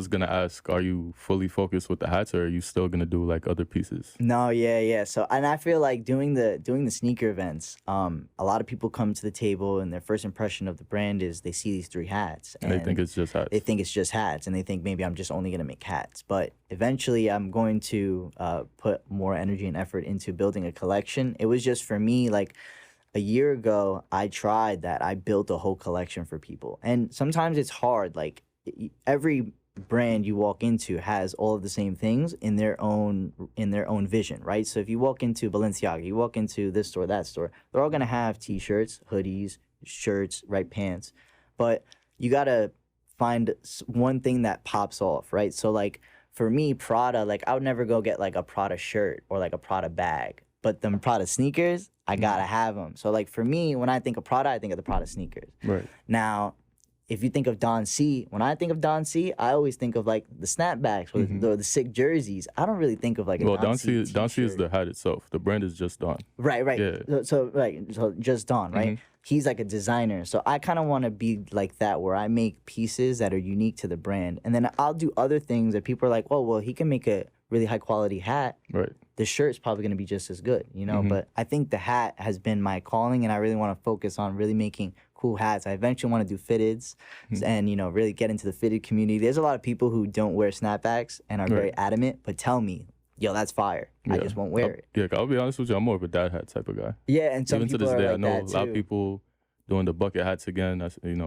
was gonna ask, are you fully focused with the hats, or are you still gonna do like other pieces? No, yeah. So, and I feel like doing the sneaker events, a lot of people come to the table and their first impression of the brand is they see these three hats And they think and it's just hats. they think it's just hats and they think maybe I'm just only gonna make hats. But eventually, I'm going to put more energy and effort into building a collection. It was just for me like a year ago, I tried that. I built a whole collection for people. And sometimes it's hard. Like every brand you walk into has all of the same things in their own vision, right? So if you walk into Balenciaga, you walk into this store, that store, they're all gonna have t-shirts, hoodies, shirts, right, pants. But you gotta find one thing that pops off, right? So like for me, Prada, like I would never go get like a Prada shirt or like a Prada bag. But them Prada sneakers, I gotta have them. So like for me, when I think of Prada, I think of the Prada sneakers. Right. Now, if you think of Don C, when I think of Don C, I always think of like the snapbacks or the sick jerseys. I don't really think of like a Well, Don C Don C is t-shirt. the hat itself. The brand is just Don. Right. Yeah. So just Don, right? He's like a designer. So I kind of want to be like that where I make pieces that are unique to the brand. And then I'll do other things that people are like, well, he can make a really high quality hat. Right. The shirt's probably going to be just as good, you know? But I think the hat has been my calling and I really want to focus on really making cool hats. I eventually want to do fitteds and, really get into the fitted community. There's a lot of people who don't wear snapbacks and are very adamant, but tell me, yo, that's fire. I just won't wear it. Yeah, I'll be honest with you. I'm more of a dad hat type of guy. Yeah, and some Even to people this are day, like I know that a lot too. of people doing the bucket hats again.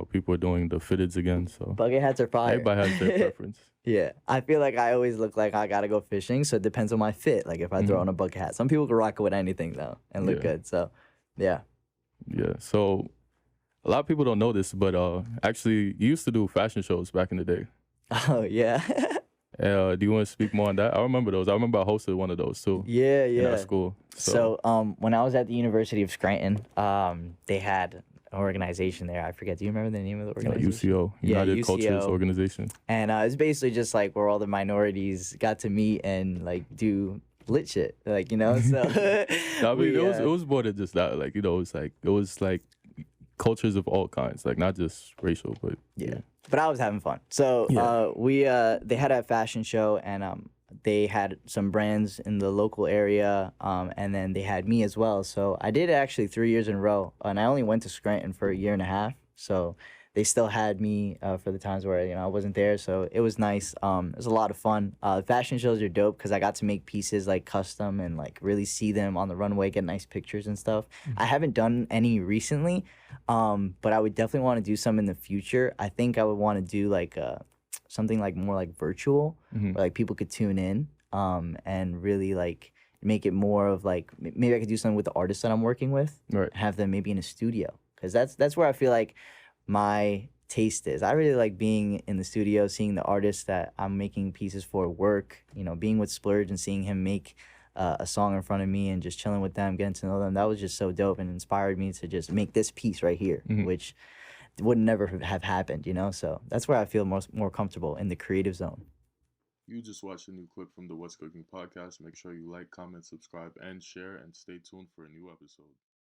People are doing the fitteds again. So Bucket hats are fire. everybody has their preference. Yeah, I feel like I always look like I gotta go fishing, so it depends on my fit. Like if I throw on a bucket hat, some people can rock it with anything though and look good. So, yeah. Yeah. So a lot of people don't know this, but actually, you used to do fashion shows back in the day. Oh yeah. Do you want to speak more on that? I remember those. I remember I hosted one of those too. Yeah. In our school. So when I was at the University of Scranton, they had an organization there. I forget. Do you remember the name of the organization? UCO, United UCO. Cultures Organization. And it's basically just like where all the minorities got to meet and like do lit shit, like So I mean, it was more than just that. Like it was like cultures of all kinds, like not just racial, but yeah. But I was having fun. So they had a fashion show and they had some brands in the local area, and then they had me as well. So I did it actually 3 years in a row, and I only went to Scranton for a year and a half. So they still had me for the times where I wasn't there. So it was nice. It was a lot of fun. Fashion shows are dope because I got to make pieces like custom and like really see them on the runway, get nice pictures and stuff. I haven't done any recently, but I would definitely want to do some in the future. I think I would want to do like something like more like virtual, where like people could tune in and really like make it more of like maybe I could do something with the artists that I'm working with, have them maybe in a studio, because that's where I feel like my taste is. I really like being in the studio, seeing the artists that I'm making pieces for work, being with Splurge and seeing him make a song in front of me and just chilling with them, getting to know them. That was just so dope and inspired me to just make this piece right here, which would never have happened, So that's where I feel more comfortable in the creative zone. You just watched a new clip from the What's Cooking podcast. Make sure you like, comment, subscribe, and share, and stay tuned for a new episode.